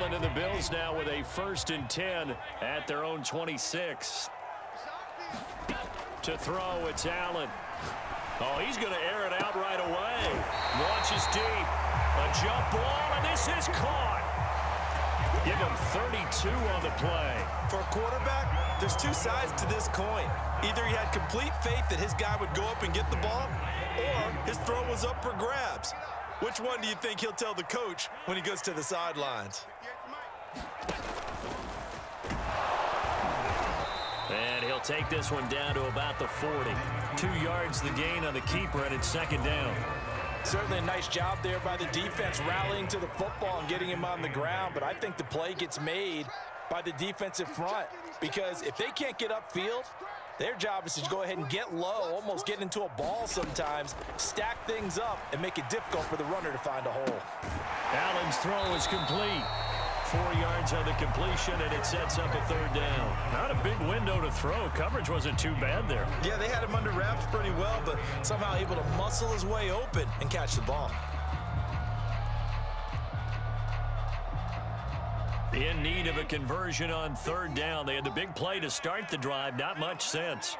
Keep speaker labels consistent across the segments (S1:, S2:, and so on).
S1: Allen and the Bills now with a 1st and 10 at their own 26. To throw, it's Allen. Oh, he's going to air it out right away. Launches deep. A jump ball, and this is caught. Give him 32 on the play.
S2: For a quarterback, there's two sides to this coin. Either he had complete faith that his guy would go up and get the ball, or his throw was up for grabs. Which one do you think he'll tell the coach when he goes to the sidelines?
S1: And he'll take this one down to about the 40. 2 yards the gain on the keeper, and it's 2nd down.
S2: Certainly a nice job there by the defense rallying to the football and getting him on the ground, but I think the play gets made by the defensive front because if they can't get upfield, their job is to go ahead and get low, almost get into a ball sometimes, stack things up, and make it difficult for the runner to find a hole.
S1: Allen's throw is complete. 4 yards on the completion, and it sets up a 3rd down. Not a big window to throw. Coverage wasn't too bad there.
S2: Yeah, they had him under wraps pretty well, but somehow able to muscle his way open and catch the ball.
S1: In need of a conversion on 3rd down. They had the big play to start the drive. Not much sense.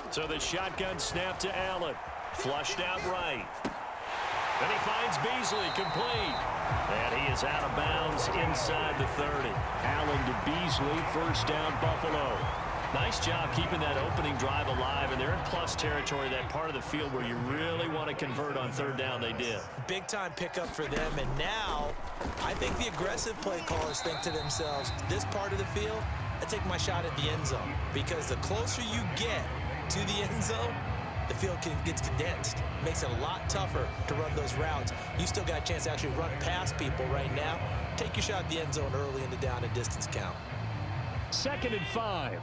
S1: So the shotgun snap to Allen. Flushed out right. Then he finds Beasley complete. And he is out of bounds inside the 30. Allen to Beasley, 1st down Buffalo. Nice job keeping that opening drive alive, and they're in plus territory, that part of the field where you really want to convert on 3rd down. They did.
S2: Big-time pickup for them, and now I think the aggressive play callers think to themselves, this part of the field, I take my shot at the end zone, because the closer you get to the end zone, the field gets condensed. Makes it a lot tougher to run those routes. You still got a chance to actually run past people right now. Take your shot at the end zone early in the down and distance count.
S1: 2nd and 5.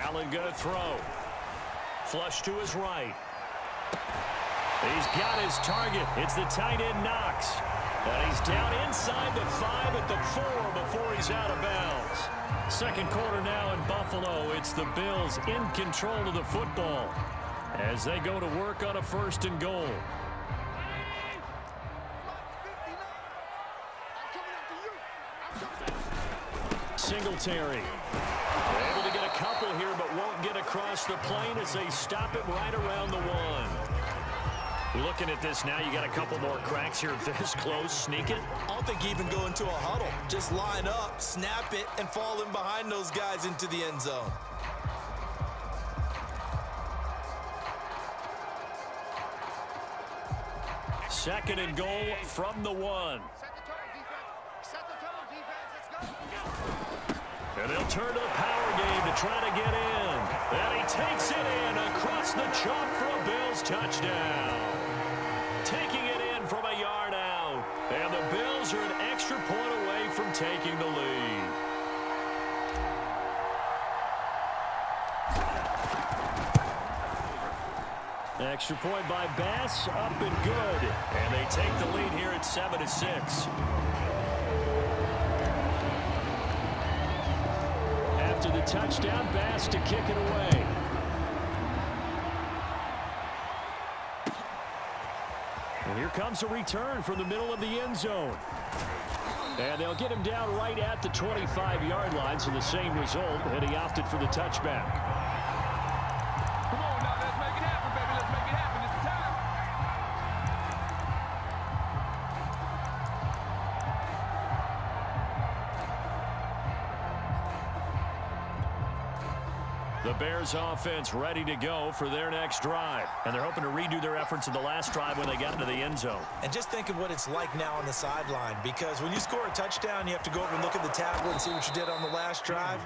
S1: Allen going to throw. Flush to his right. He's got his target. It's the tight end Knox. And he's down inside the 5 at the 4 before he's out of bounds. 2nd quarter now in Buffalo. It's the Bills in control of the football as they go to work on a 1st and goal. Singletary. Able to get a couple here, but won't get across the plane as they stop it right around the 1. Looking at this now, you got a couple more cracks here this close. Sneak it.
S2: I don't think even go into a huddle. Just line up, snap it, and fall in behind those guys into the end zone.
S1: Second and goal from the 1. And they'll turn to the power game to try to get in. And he takes it in across the chalk for a Bills touchdown. Taking it in from a yard out. And the Bills are an extra point away from taking the lead. Extra point by Bass, up and good. And they take the lead here at 7-6. After the touchdown, Bass to kick it away. And here comes a return from the middle of the end zone. And they'll get him down right at the 25-yard line, so the same result, and he opted for the touchback.
S3: Come on now, let's make it happen, baby. Let's make it happen. It's time.
S1: The Bears offense ready to go for their next drive. And they're hoping to redo their efforts in the last drive when they got into the end zone.
S2: And just think of what it's like now on the sideline, because when you score a touchdown, you have to go over and look at the tablet and see what you did on the last drive.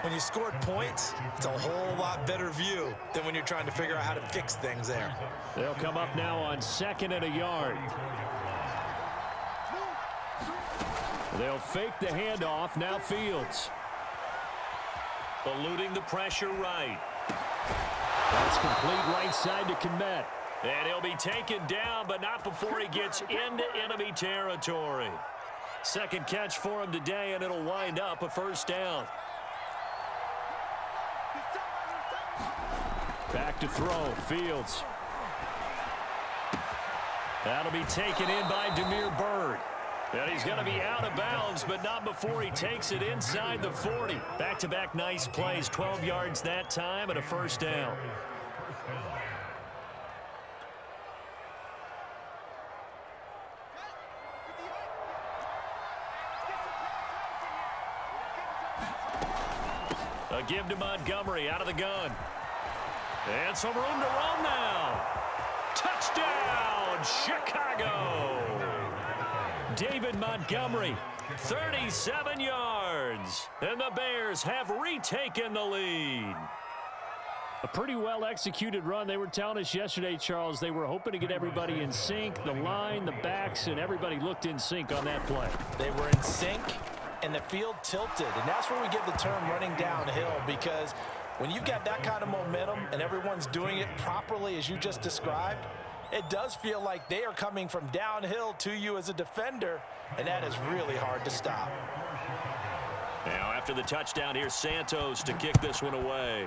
S2: When you scored points, it's a whole lot better view than when you're trying to figure out how to fix things there.
S1: They'll come up now on 2nd and a yard. They'll fake the handoff. Now Fields. Eluding the pressure right. That's complete right side to Kmet. And he'll be taken down, but not before he gets into enemy territory. Second catch for him today, and it'll wind up a first down. Back to throw, Fields. That'll be taken in by Damiere Byrd. And he's going to be out of bounds, but not before he takes it inside the 40. Back-to-back nice plays, 12 yards that time and a first down. A give to Montgomery out of the gun. And some room to run now. Touchdown, Chicago! David Montgomery, 37 yards. And the Bears have retaken the lead. A pretty well-executed run. They were telling us yesterday, Charles, they were hoping to get everybody in sync, the line, the backs, and everybody looked in sync on that play.
S2: They were in sync, and the field tilted. And that's where we get the term running downhill, because when you've got that kind of momentum and everyone's doing it properly as you just described, it does feel like they are coming from downhill to you as a defender, and that is really hard to stop.
S1: Now after the touchdown, here's Santos to kick this one away.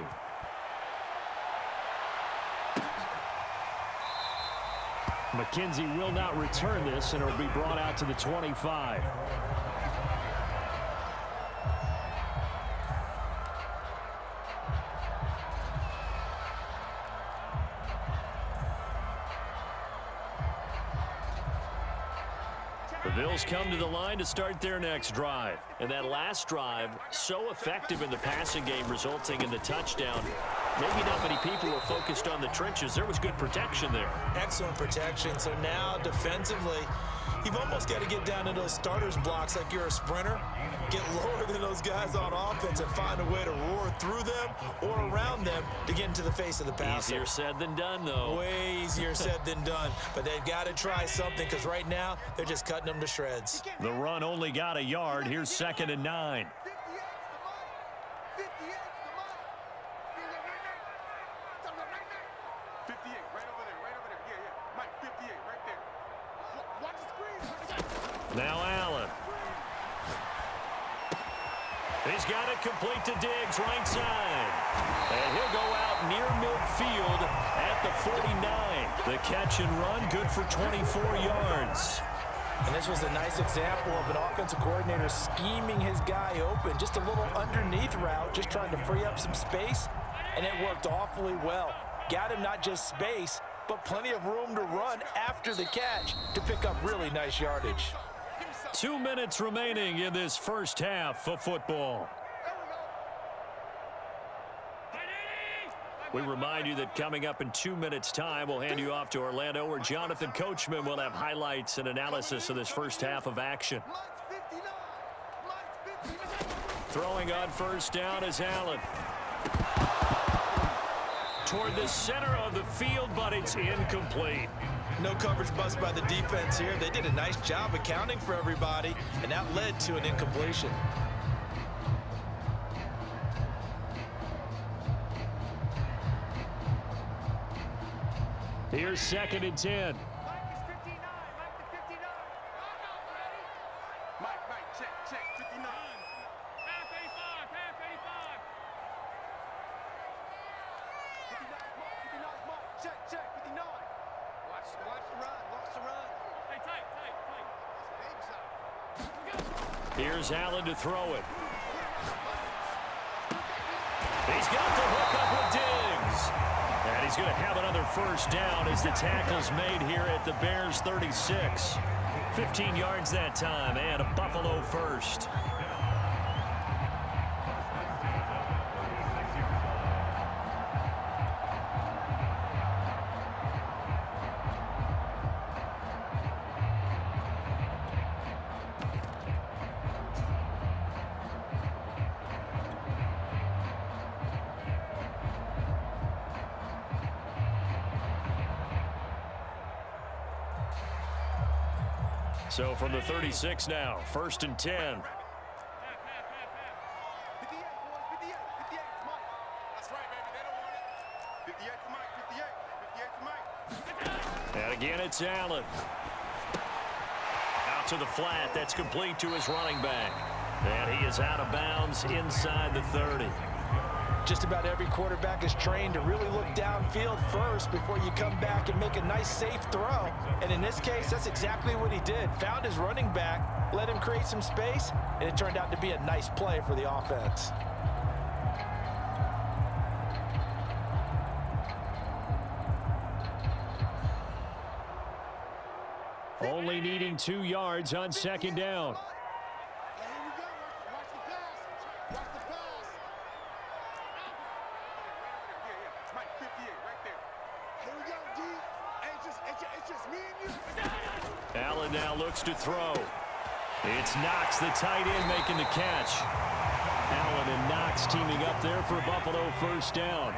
S1: McKenzie will not return this, and it will be brought out to the 25. The Bills come to the line to start their next drive. And that last drive, so effective in the passing game, resulting in the touchdown. Maybe not many people were focused on the trenches. There was good protection there.
S2: Excellent protection. So now, defensively, you've almost got to get down to those starters blocks like you're a sprinter. Get lower than those guys on offense and find a way to roar through them or around them to get into the face of the passer.
S1: Easier said than done, though.
S2: Way easier said than done. But they've got to try something, because right now they're just cutting them to shreds.
S1: The run only got a yard. Here's 2nd and 9. Now Allen. He's got it complete to Diggs, right side. And he'll go out near midfield at the 49. The catch and run, good for 24 yards.
S2: And this was a nice example of an offensive coordinator scheming his guy open. Just a little underneath route, just trying to free up some space. And it worked awfully well. Got him not just space, but plenty of room to run after the catch to pick up really nice yardage.
S1: 2 minutes remaining in this first half of football. We remind you that coming up in 2 minutes' time, we'll hand you off to Orlando, where Jonathan Coachman will have highlights and analysis of this first half of action. Throwing on first down is Allen. Toward the center of the field, but it's incomplete.
S2: No coverage bust by the defense here. They did a nice job accounting for everybody, and that led to an incompletion.
S1: Here's 2nd and 10. Here's Allen to throw it. He's got the hook up with Diggs. And he's going to have another first down as the tackle's made here at the Bears 36. 15 yards that time, and a Buffalo first. So from the 36 now, 1st and 10. And again, it's Allen. Out to the flat. That's complete to his running back. And he is out of bounds inside the 30.
S2: Just about every quarterback is trained to really look downfield first before you come back and make a nice, safe throw. And in this case, that's exactly what he did. Found his running back, let him create some space, and it turned out to be a nice play for the offense.
S1: Only needing 2 yards on second down. Allen now looks to throw. It's Knox, the tight end, making the catch. Allen and Knox teaming up there for Buffalo first down.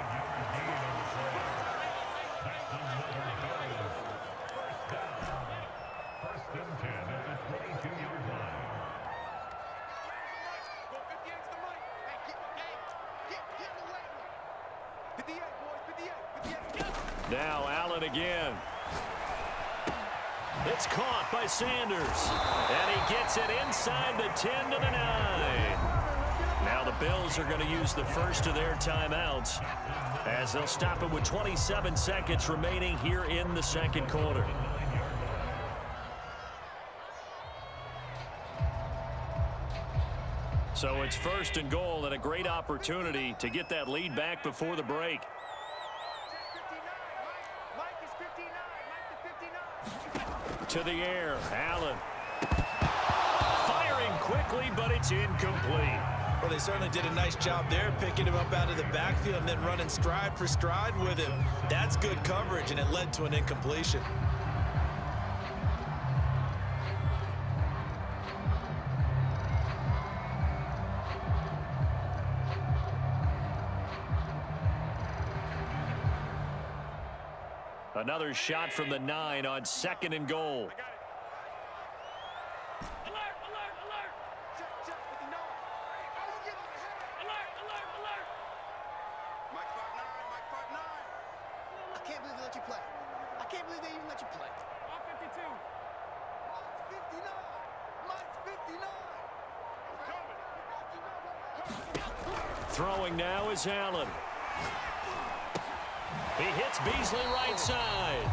S1: Now Allen again. It's caught by Sanders. And he gets it inside the 10 to the 9. Now the Bills are going to use the first of their timeouts as they'll stop it with 27 seconds remaining here in the second quarter. So it's first and goal and a great opportunity to get that lead back before the break. To the air, Allen. Firing quickly, but it's incomplete.
S2: Well, they certainly did a nice job there, picking him up out of the backfield and then running stride for stride with him. That's good coverage, and it led to an incompletion.
S1: Another shot from the 9 on second and goal.
S4: I can't believe they let you play. I can't believe they even let you play. 52. Mine's 59.
S1: Throwing now is Allen. He hits Beasley right side.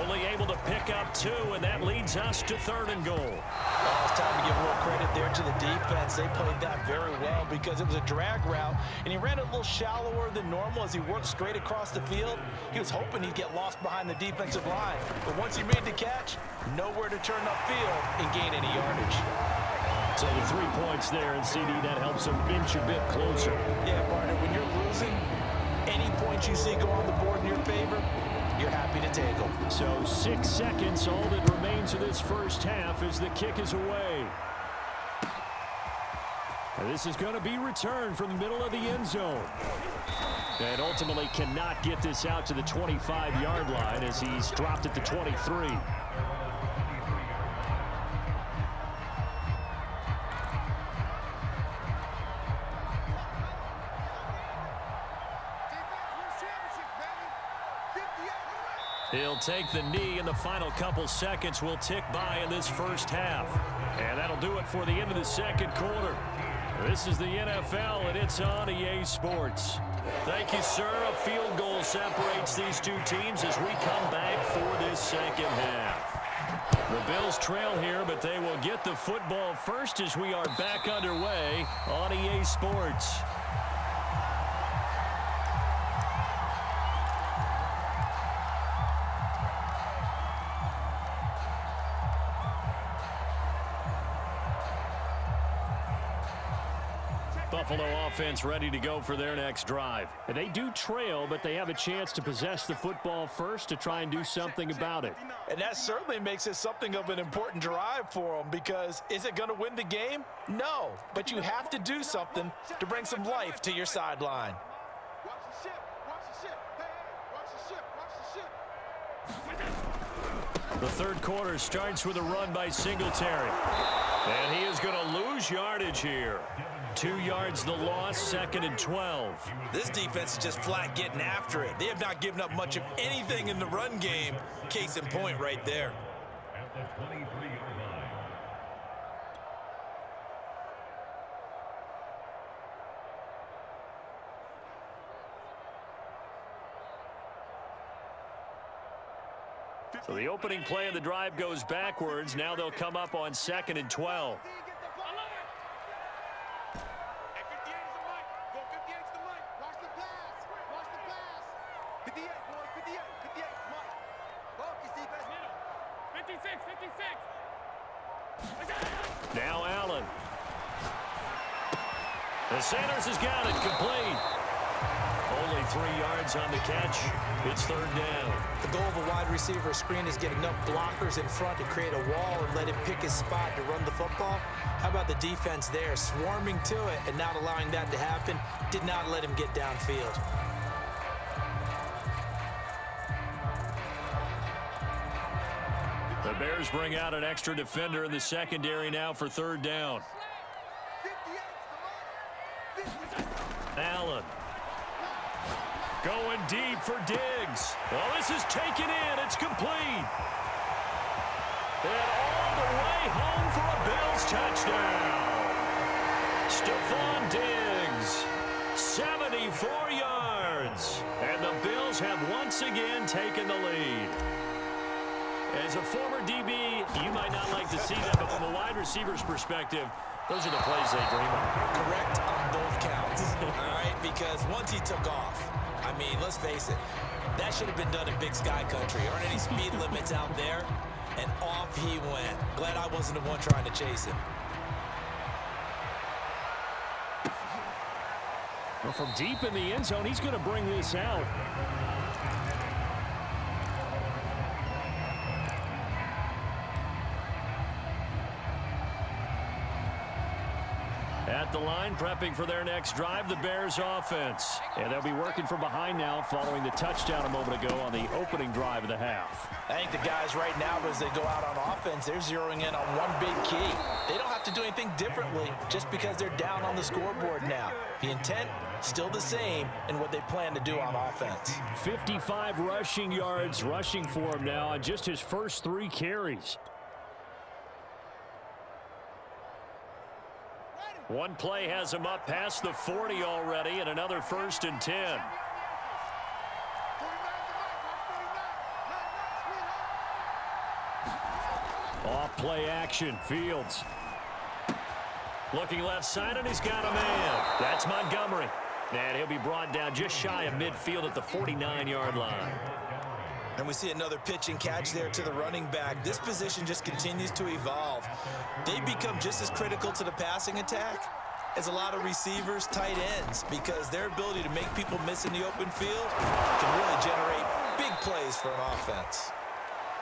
S1: Only able to pick up 2, and that leads us to third and goal.
S2: Well, it's time to give a little credit there to the defense. They played that very well because it was a drag route, and he ran a little shallower than normal as he worked straight across the field. He was hoping he'd get lost behind the defensive line, but once he made the catch, nowhere to turn upfield and gain any yardage.
S1: So the 3 points there, and CD, that helps him inch a bit closer.
S2: Yeah, partner, when you're losing, any points you see go on the board in your favor, you're happy to take them.
S1: So 6 seconds, all that remains of this first half as the kick is away. And this is going to be returned from the middle of the end zone. And ultimately cannot get this out to the 25-yard line as he's dropped at the 23. He'll take the knee, and the final couple seconds will tick by in this first half. And that'll do it for the end of the second quarter. This is the NFL, and it's on EA Sports. Thank you, sir. A field goal separates these two teams as we come back for this second half. The Bills trail here, but they will get the football first as we are back underway on EA Sports. Buffalo offense ready to go for their next drive. And they do trail, but they have a chance to possess the football first to try and do something about it.
S2: And that certainly makes it something of an important drive for them, because is it going to win the game? No, but you have to do something to bring some life to your sideline.
S4: Watch the ship. Watch the ship. Hey, watch the ship. Watch the ship.
S1: The third quarter starts with a run by Singletary. And he is going to lose yardage here. 2 yards the loss, 2nd and 12.
S2: This defense is just flat getting after it. They have not given up much of anything in the run game. Case in point right there.
S5: At the 23-yard line.
S1: So the opening play of the drive goes backwards. Now they'll come up on 2nd and 12.
S4: Hey, 58 is the mic. Go 58 is the mic. Watch the pass. Watch the pass. 58, boys. 58. 58 is Mike. Focus, defense.
S3: Middle. 56, 56.
S1: Now Allen. The Sanders has got it. Complete. Only 3 yards on the catch. It's 3rd down.
S2: The goal of a wide receiver screen is get enough blockers in front to create a wall and let him pick his spot to run the football. How about the defense there, swarming to it and not allowing that to happen? Did not let him get downfield.
S1: The Bears bring out an extra defender in the secondary now for 3rd down.
S4: 58 is the mic. 50.
S1: Allen. Going deep for Diggs. Well, this is taken in. It's complete. And all the way home for a Bills touchdown. Stephon Diggs, 74 yards. And the Bills have once again taken the lead. As a former DB, you might not like to see that, but from a wide receiver's perspective, those are the plays they dream of.
S2: Correct on both counts, all right? Because once he took off, I mean, let's face it, that should have been done in Big Sky Country. Aren't any speed limits out there? And off he went. Glad I wasn't the one trying to chase him.
S1: Well, from deep in the end zone, he's going to bring this out. At the line, prepping for their next drive, the Bears offense. And they'll be working from behind now following the touchdown a moment ago on the opening drive of the half.
S2: I think the guys right now, as they go out on offense, they're zeroing in on one big key. They don't have to do anything differently just because they're down on the scoreboard now. The intent, still the same in what they plan to do on offense.
S1: 55 rushing yards rushing for him now on just his first 3 carries. One play has him up past the 40 already, and another 1st and 10. Off play action, Fields. Looking left side, and he's got a man. That's Montgomery. And he'll be brought down just shy of midfield at the 49-yard line.
S2: And we see another pitch and catch there to the running back. This position just continues to evolve. They become just as critical to the passing attack as a lot of receivers, tight ends, because their ability to make people miss in the open field can really generate big plays for an offense.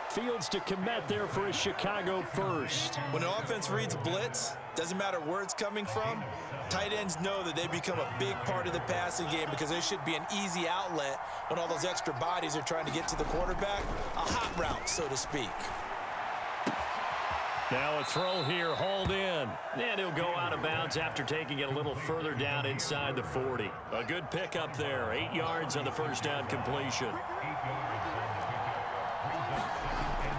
S1: Fields to commit there for a Chicago first.
S2: When an offense reads blitz, doesn't matter where it's coming from, tight ends know that they become a big part of the passing game because there should be an easy outlet when all those extra bodies are trying to get to the quarterback. A hot route, so to speak.
S1: Now a throw here, hauled in. And he'll go out of bounds after taking it a little further down inside the 40. A good pickup there, 8 yards on the first down completion.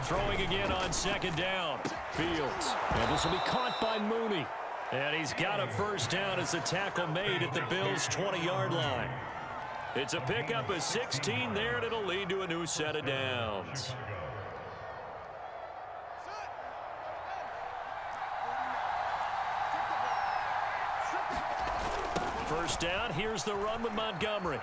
S1: Throwing again on 2nd down. Fields. And this will be caught by Mooney. And he's got a first down as the tackle made at the Bills' 20-yard line. It's a pickup of 16 there, and it'll lead to a new set of downs. First down, here's the run with Montgomery.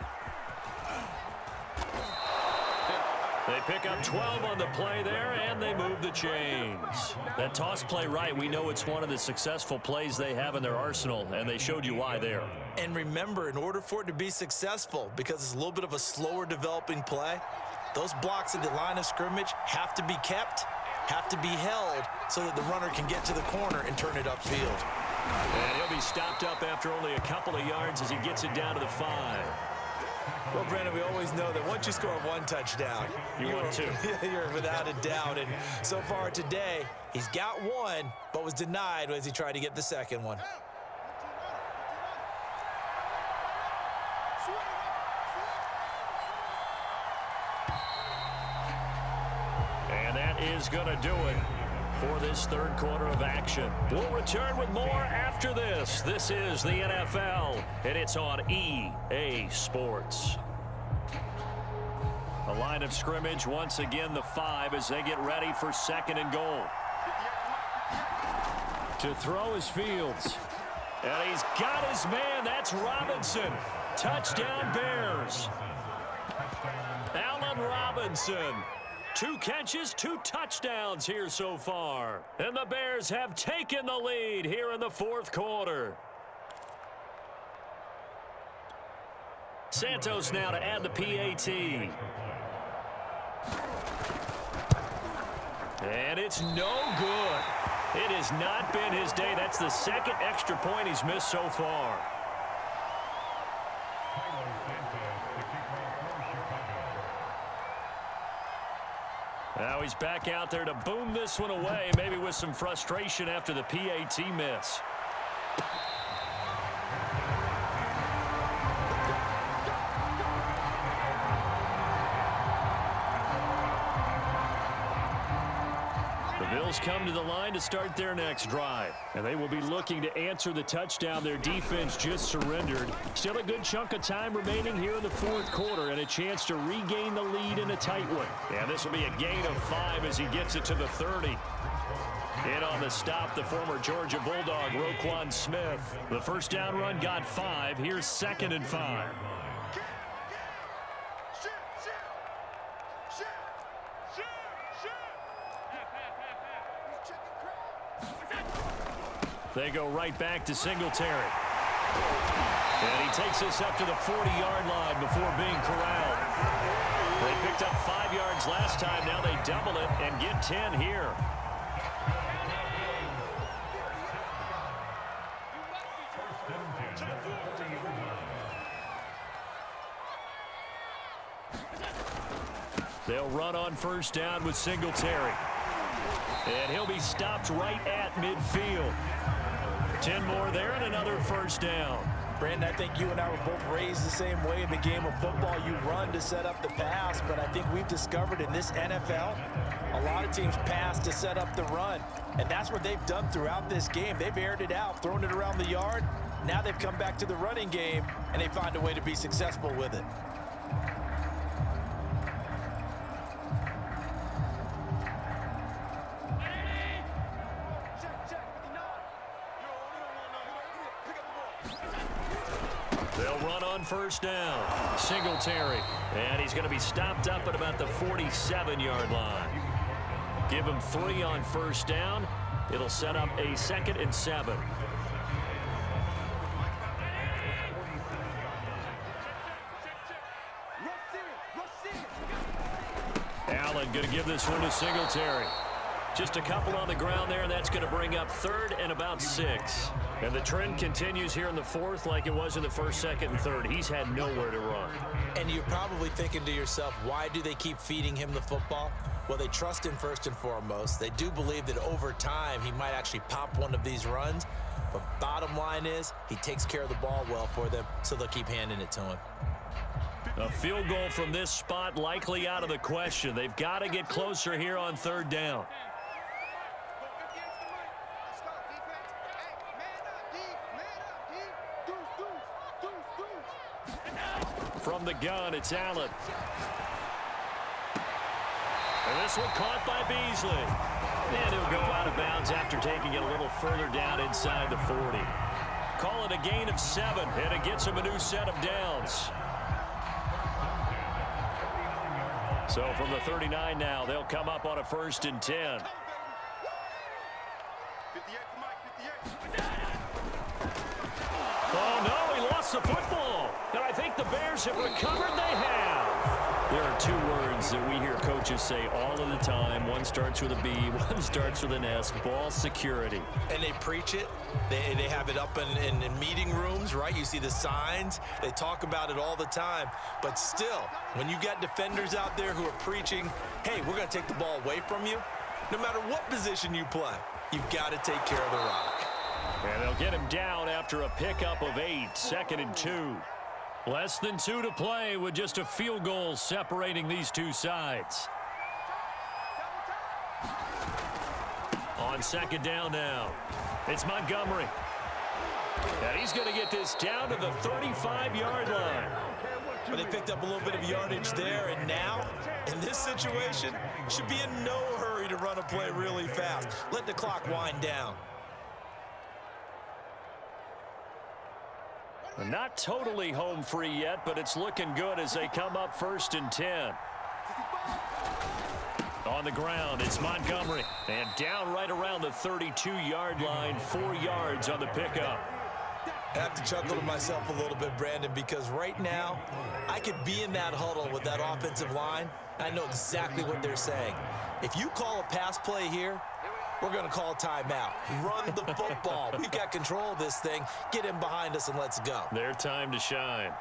S1: They pick up 12 on the play there, and they move the chains. That toss play right, we know it's one of the successful plays they have in their arsenal, and they showed you why there.
S2: And remember, in order for it to be successful, because it's a little bit of a slower developing play, those blocks at the line of scrimmage have to be kept, have to be held, so that the runner can get to the corner and turn it upfield.
S1: And he'll be stopped up after only a couple of yards as he gets it down to the 5.
S2: Well, Brandon, we always know that once you score one touchdown,
S1: You want two.
S2: You're without a doubt. And so far today, he's got one, but was denied as he tried to get the second one.
S1: And that is going to do it for this third quarter of action. We'll return with more after this. This is the NFL, and it's on EA Sports. A line of scrimmage, once again, the 5 as they get ready for second and goal. To throw is Fields. And he's got his man. That's Robinson. Touchdown, Bears. Allen Robinson. 2 catches, 2 touchdowns here so far. And the Bears have taken the lead here in the fourth quarter. Santos now to add the PAT. And it's no good. It has not been his day. That's the second extra point he's missed so far. Now he's back out there to boom this one away, maybe with some frustration after the PAT miss. Come to the line to start their next drive. And they will be looking to answer the touchdown their defense just surrendered. Still a good chunk of time remaining here in the fourth quarter and a chance to regain the lead in a tight one. And this will be a gain of 5 as he gets it to the 30. In on the stop, the former Georgia Bulldog, Roquan Smith. The first down run got 5. Here's second and 5. They go right back to Singletary. And he takes this up to the 40-yard line before being corralled. They picked up 5 yards last time. Now they double it and get 10 here. They'll run on first down with Singletary. And he'll be stopped right at midfield. 10 more there and another first down.
S2: Brandon, I think you and I were both raised the same way in the game of football. You run to set up the pass, but I think we've discovered in this NFL, a lot of teams pass to set up the run. And that's what they've done throughout this game. They've aired it out, thrown it around the yard. Now they've come back to the running game, and they find a way to be successful with it.
S1: First down, Singletary, and he's going to be stopped up at about the 47-yard line. Give him 3 on first down. It'll set up a 2nd and 7. Allen going to give this one to Singletary. Just a couple on the ground there, and that's going to bring up 3rd and about 6. And the trend continues here in the fourth like it was in the first, second, and third. He's had nowhere to run.
S2: And you're probably thinking to yourself, why do they keep feeding him the football? Well, they trust him first and foremost. They do believe that over time he might actually pop one of these runs. But bottom line is he takes care of the ball well for them, so they'll keep handing it to him.
S1: A field goal from this spot likely out of the question. They've got to get closer here on 3rd down. From the gun, it's Allen. And this one caught by Beasley. And he'll go out of bounds after taking it a little further down inside the 40. Call it a gain of 7, and it gets him a new set of downs. So from the 39 now, they'll come up on a 1st and 10. Oh, no, he lost the football. And I think the Bears have recovered. They have. There are 2 words that we hear coaches say all of the time. One starts with a B, one starts with an S. Ball security.
S2: And they preach it. They have it up in meeting rooms, right? You see the signs. They talk about it all the time. But still, when you got defenders out there who are preaching, hey, we're going to take the ball away from you, no matter what position you play, you've got to take care of the rock.
S1: And they'll get him down after a pickup of 8, 2nd and 2. Less than 2 to play with just a field goal separating these two sides. On second down now, it's Montgomery. And he's going to get this down to the 35-yard line.
S2: Well, they picked up a little bit of yardage there, and now, in this situation, should be in no hurry to run a play really fast. Let the clock wind down.
S1: Not totally home free yet, but it's looking good as they come up 1st and 10. On the ground, it's Montgomery. And down right around the 32-yard line, 4 yards on the pickup.
S2: I have to chuckle to myself a little bit, Brandon, because right now, I could be in that huddle with that offensive line, and I know exactly what they're saying. If you call a pass play here, we're going to call a timeout. Run the football. We've got control of this thing. Get him behind us and let's go.
S1: Their time to shine.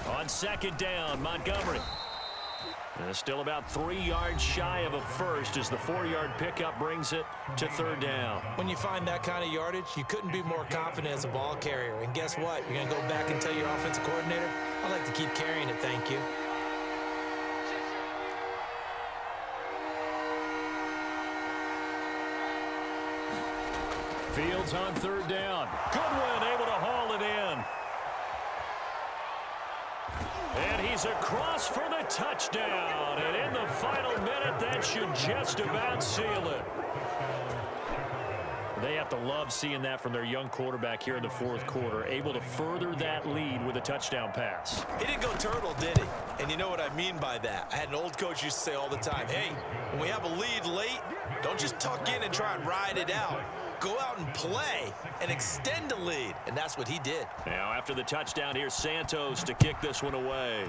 S1: On second down, Montgomery. And still about 3 yards shy of a first as the 4-yard pickup brings it to 3rd down.
S2: When you find that kind of yardage, you couldn't be more confident as a ball carrier. And guess what? You're going to go back and tell your offensive coordinator, I'd like to keep carrying it, thank you.
S1: Fields on 3rd down. Goodwin able to haul it in. And he's across for the touchdown. And in the final minute, that should just about seal it. They have to love seeing that from their young quarterback here in the 4th quarter, able to further that lead with a touchdown pass.
S2: He didn't go turtle, did he? And you know what I mean by that. I had an old coach used to say all the time, hey, when we have a lead late, don't just tuck in and try and ride it out. Go out and play and extend the lead. And that's what he did.
S1: Now after the touchdown, here's Santos to kick this one away.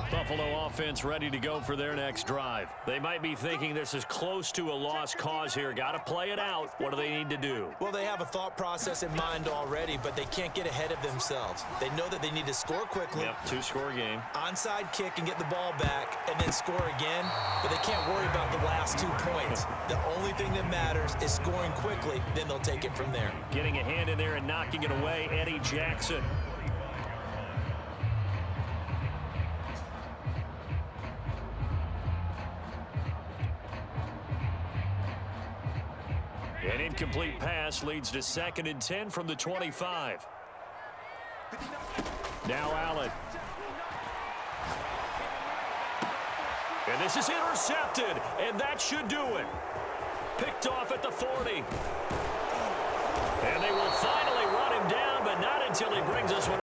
S1: Buffalo offense ready to go for their next drive. They might be thinking this is close to a lost cause here. Got to play it out. What do they need to do?
S2: Well, they have a thought process in mind already, but they can't get ahead of themselves. They know that they need to score quickly.
S1: Yep, 2-score game.
S2: Onside kick and get the ball back and then score again, but they can't worry about the last 2 points. The only thing that matters is scoring quickly, then they'll take it from there.
S1: Getting a hand in there and knocking it away, Eddie Jackson. An incomplete pass leads to 2nd and 10 from the 25. Now Allen. And this is intercepted, and that should do it. Picked off at the 40. And they will finally run him down, but not until he brings us one.